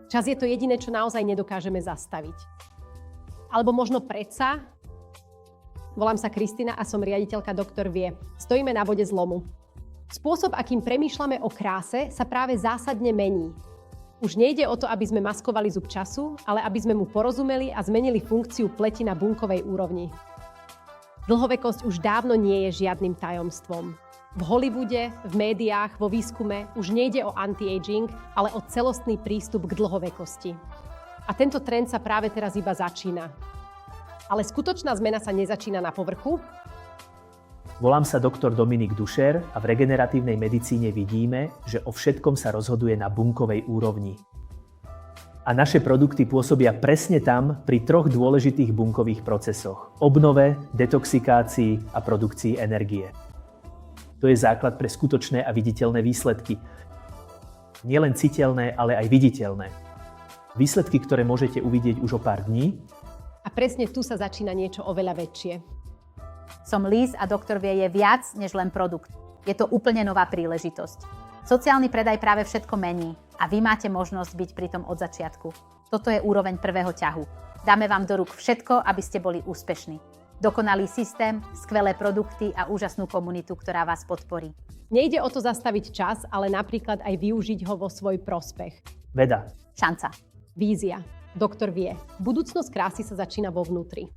Čas je to jediné, čo naozaj nedokážeme zastaviť. Alebo možno predsa. Volám sa Kristina a som riaditeľka Doktor Vie. Stojíme na bode zlomu. Spôsob, akým premýšľame o kráse, sa práve zásadne mení. Už nejde o to, aby sme maskovali zub času, ale aby sme mu porozumeli a zmenili funkciu pleti na bunkovej úrovni. Dlhovekosť už dávno nie je žiadnym tajomstvom. V Hollywoode, v médiách, vo výskume už nejde o anti-aging, ale o celostný prístup k dlhovekosti. A tento trend sa práve teraz iba začína. Ale skutočná zmena sa nezačína na povrchu. Volám sa doktor Dominik Dušer a v regeneratívnej medicíne vidíme, že o všetkom sa rozhoduje na bunkovej úrovni. A naše produkty pôsobia presne tam pri troch dôležitých bunkových procesoch: obnove, detoxikácii a produkcii energie. To je základ pre skutočné a viditeľné výsledky. Nielen citeľné, ale aj viditeľné. Výsledky, ktoré môžete uvidieť už o pár dní. A presne tu sa začína niečo oveľa väčšie. Som Liz a Doktor Vie je viac než len produkt. Je to úplne nová príležitosť. Sociálny predaj práve všetko mení a vy máte možnosť byť pri tom od začiatku. Toto je úroveň prvého ťahu. Dáme vám do rúk všetko, aby ste boli úspešní. Dokonalý systém, skvelé produkty a úžasnú komunitu, ktorá vás podporí. Nejde o to zastaviť čas, ale napríklad aj využiť ho vo svoj prospech. Veda. Šanca. Vízia. Doktor Vie. Budúcnosť krásy sa začína vo vnútri.